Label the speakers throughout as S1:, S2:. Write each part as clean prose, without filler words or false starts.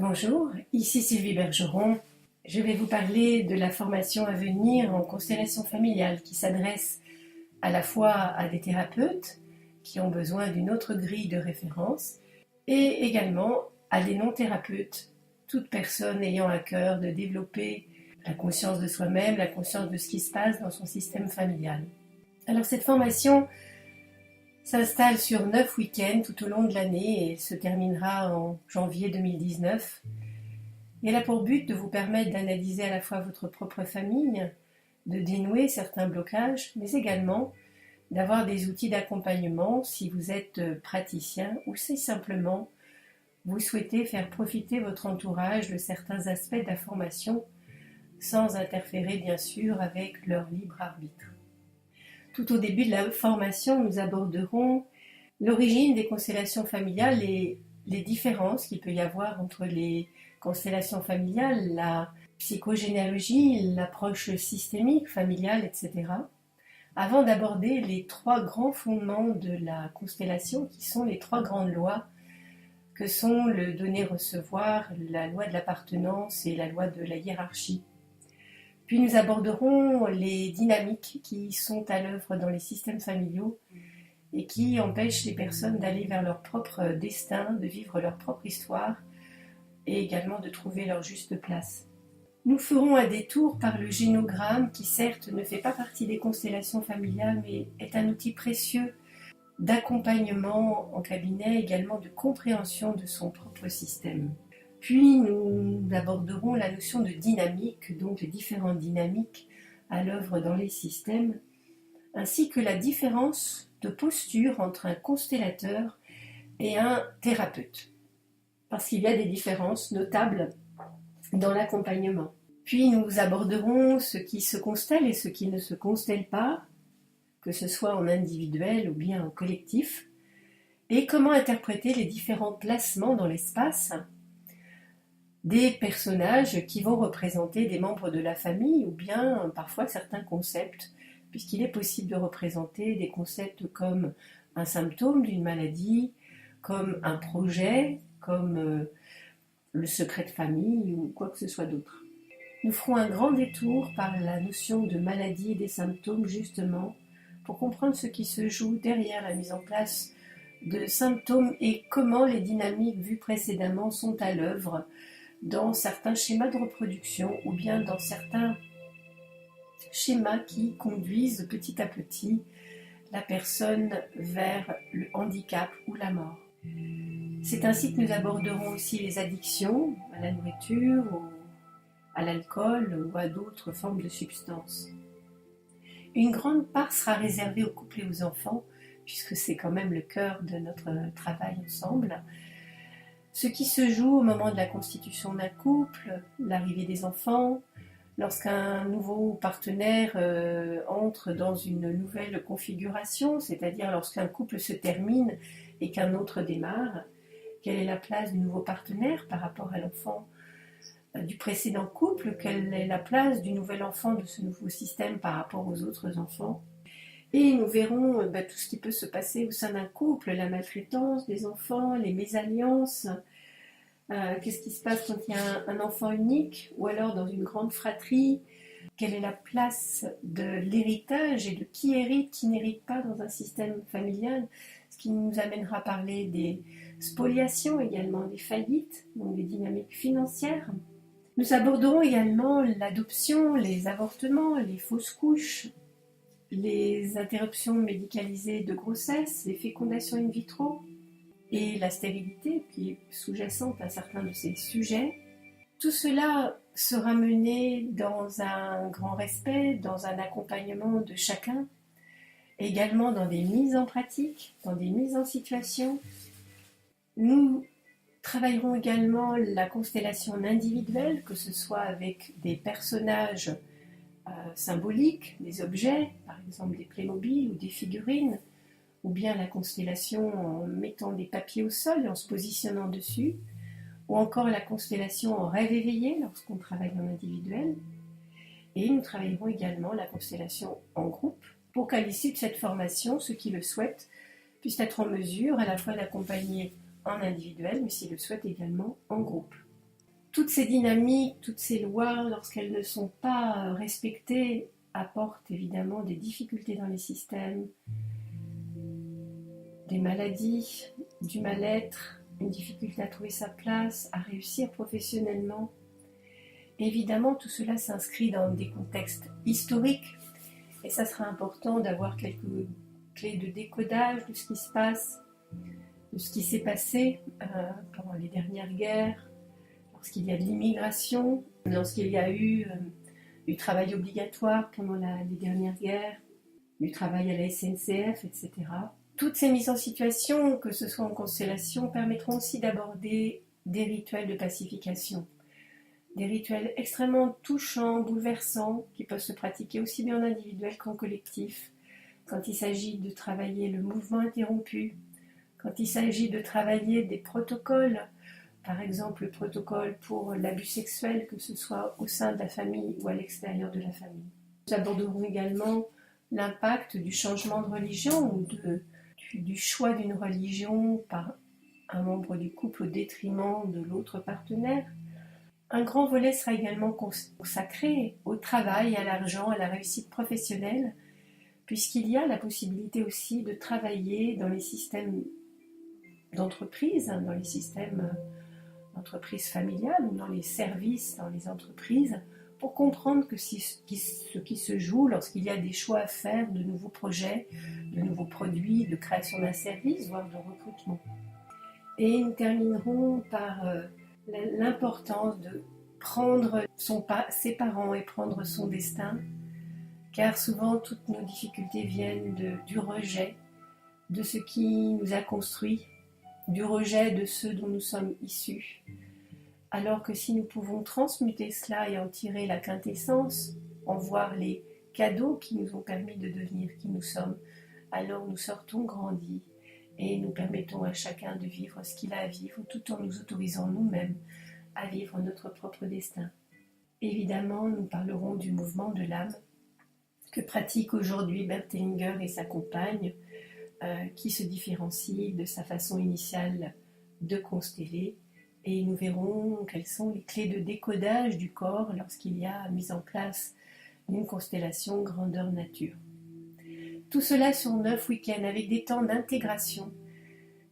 S1: Bonjour, ici Sylvie Bergeron. Je vais vous parler de la formation à venir en constellation familiale qui s'adresse à la fois à des thérapeutes qui ont besoin d'une autre grille de référence et également à des non-thérapeutes, toute personne ayant à cœur de développer la conscience de soi-même, la conscience de ce qui se passe dans son système familial. Alors cette formation s'installe sur 9 week-ends tout au long de l'année et se terminera en janvier 2019. Elle a pour but de vous permettre d'analyser à la fois votre propre famille, de dénouer certains blocages, mais également d'avoir des outils d'accompagnement si vous êtes praticien ou si simplement vous souhaitez faire profiter votre entourage de certains aspects de la formation sans interférer bien sûr avec leur libre arbitre. Tout au début de la formation, nous aborderons l'origine des constellations familiales et les différences qu'il peut y avoir entre les constellations familiales, la psychogénéalogie, l'approche systémique familiale, etc. Avant d'aborder les 3 grands fondements de la constellation, qui sont les 3 grandes lois, que sont le donner-recevoir, la loi de l'appartenance et la loi de la hiérarchie. Puis nous aborderons les dynamiques qui sont à l'œuvre dans les systèmes familiaux et qui empêchent les personnes d'aller vers leur propre destin, de vivre leur propre histoire et également de trouver leur juste place. Nous ferons un détour par le génogramme qui certes ne fait pas partie des constellations familiales mais est un outil précieux d'accompagnement en cabinet, également de compréhension de son propre système. Puis nous aborderons la notion de dynamique, donc les différentes dynamiques à l'œuvre dans les systèmes, ainsi que la différence de posture entre un constellateur et un thérapeute, parce qu'il y a des différences notables dans l'accompagnement. Puis nous aborderons ce qui se constelle et ce qui ne se constelle pas, que ce soit en individuel ou bien en collectif, et comment interpréter les différents placements dans l'espace des personnages qui vont représenter des membres de la famille ou bien parfois certains concepts, puisqu'il est possible de représenter des concepts comme un symptôme d'une maladie, comme un projet, comme le secret de famille ou quoi que ce soit d'autre. Nous ferons un grand détour par la notion de maladie et des symptômes justement pour comprendre ce qui se joue derrière la mise en place de symptômes et comment les dynamiques vues précédemment sont à l'œuvre dans certains schémas de reproduction ou bien dans certains schémas qui conduisent petit à petit la personne vers le handicap ou la mort. C'est ainsi que nous aborderons aussi les addictions à la nourriture, à l'alcool ou à d'autres formes de substances. Une grande part sera réservée aux couples et aux enfants, puisque c'est quand même le cœur de notre travail ensemble. Ce qui se joue au moment de la constitution d'un couple, l'arrivée des enfants, lorsqu'un nouveau partenaire entre dans une nouvelle configuration, c'est-à-dire lorsqu'un couple se termine et qu'un autre démarre, quelle est la place du nouveau partenaire par rapport à l'enfant du précédent couple, quelle est la place du nouvel enfant de ce nouveau système par rapport aux autres enfants. Et nous verrons tout ce qui peut se passer au sein d'un couple, la maltraitance des enfants, les mésalliances, qu'est-ce qui se passe quand il y a un enfant unique ou alors dans une grande fratrie, quelle est la place de l'héritage et de qui hérite, qui n'hérite pas dans un système familial, ce qui nous amènera à parler des spoliations également, des faillites, donc des dynamiques financières. Nous aborderons également l'adoption, les avortements, les fausses couches, les interruptions médicalisées de grossesse, les fécondations in vitro et la stérilité qui est sous-jacente à certains de ces sujets. Tout cela sera mené dans un grand respect, dans un accompagnement de chacun, également dans des mises en pratique, dans des mises en situation. Nous travaillerons également la constellation individuelle, que ce soit avec des personnages symboliques, des objets, par exemple des Playmobil ou des figurines, ou bien la constellation en mettant des papiers au sol et en se positionnant dessus, ou encore la constellation en rêve éveillé lorsqu'on travaille en individuel. Et nous travaillerons également la constellation en groupe pour qu'à l'issue de cette formation, ceux qui le souhaitent puissent être en mesure à la fois d'accompagner en individuel, mais s'ils le souhaitent également en groupe. toutes ces dynamiques, toutes ces lois, lorsqu'elles ne sont pas respectées, apportent évidemment des difficultés dans les systèmes, des maladies, du mal-être, une difficulté à trouver sa place, à réussir professionnellement. Et évidemment, tout cela s'inscrit dans des contextes historiques, et ça sera important d'avoir quelques clés de décodage de ce qui se passe, de ce qui s'est passé pendant les dernières guerres, lorsqu'il y a de l'immigration, lorsqu'il y a eu du travail obligatoire pendant les dernières guerres, du travail à la SNCF, etc. Toutes ces mises en situation, que ce soit en constellation, permettront aussi d'aborder des rituels de pacification. Des rituels extrêmement touchants, bouleversants, qui peuvent se pratiquer aussi bien en individuel qu'en collectif, quand il s'agit de travailler le mouvement interrompu, quand il s'agit de travailler des protocoles, par exemple le protocole pour l'abus sexuel, que ce soit au sein de la famille ou à l'extérieur de la famille. Nous aborderons également l'impact du changement de religion ou du choix d'une religion par un membre du couple au détriment de l'autre partenaire. Un grand volet sera également consacré au travail, à l'argent, à la réussite professionnelle, puisqu'il y a la possibilité aussi de travailler dans les systèmes d'entreprise, dans les systèmes d'entreprise familiale ou dans les services dans les entreprises, pour comprendre que ce qui se joue lorsqu'il y a des choix à faire, de nouveaux projets, de nouveaux produits, de création d'un service, voire de recrutement. Et nous terminerons par l'importance de prendre ses parents et prendre son destin, car souvent toutes nos difficultés viennent du rejet de ce qui nous a construits, du rejet de ceux dont nous sommes issus. Alors que si nous pouvons transmuter cela et en tirer la quintessence, en voir les cadeaux qui nous ont permis de devenir qui nous sommes, alors nous sortons grandis et nous permettons à chacun de vivre ce qu'il a à vivre, tout en nous autorisant nous-mêmes à vivre notre propre destin. Évidemment, nous parlerons du mouvement de l'âme que pratique aujourd'hui Bert Hellinger et sa compagne, qui se différencie de sa façon initiale de consteller, et nous verrons quelles sont les clés de décodage du corps lorsqu'il y a mise en place une constellation grandeur nature. Tout cela sur 9 week-ends avec des temps d'intégration,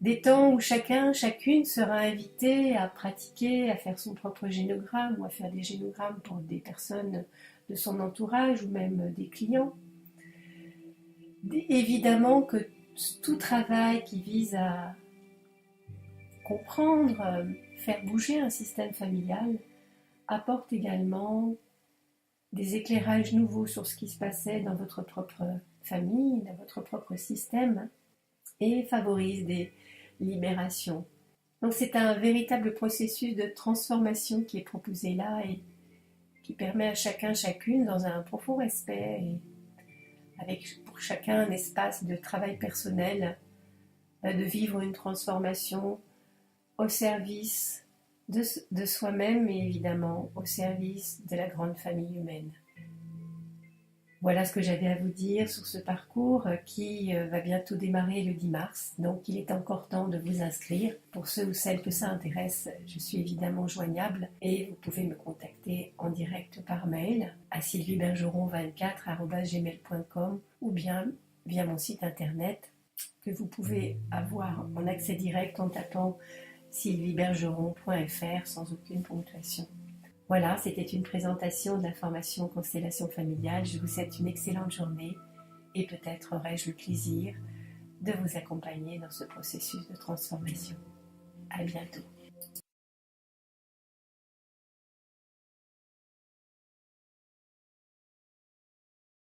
S1: des temps où chacune sera invitée à pratiquer, à faire son propre génogramme ou à faire des génogrammes pour des personnes de son entourage ou même des clients. Évidemment que tout travail qui vise à comprendre, faire bouger un système familial apporte également des éclairages nouveaux sur ce qui se passait dans votre propre famille, dans votre propre système, et favorise des libérations. Donc c'est un véritable processus de transformation qui est proposé là et qui permet à chacune, dans un profond respect et avec pour chacun un espace de travail personnel, de vivre une transformation au service de soi-même et évidemment au service de la grande famille humaine. Voilà ce que j'avais à vous dire sur ce parcours qui va bientôt démarrer le 10 mars. Donc il est encore temps de vous inscrire. Pour ceux ou celles que ça intéresse, je suis évidemment joignable et vous pouvez me contacter en direct par mail à sylviebergeron24@gmail.com ou bien via mon site internet que vous pouvez avoir en accès direct en tapant sylviebergeron.fr sans aucune ponctuation. Voilà, c'était une présentation de la formation Constellation familiale. Je vous souhaite une excellente journée et peut-être aurai-je le plaisir de vous accompagner dans ce processus de transformation. À bientôt.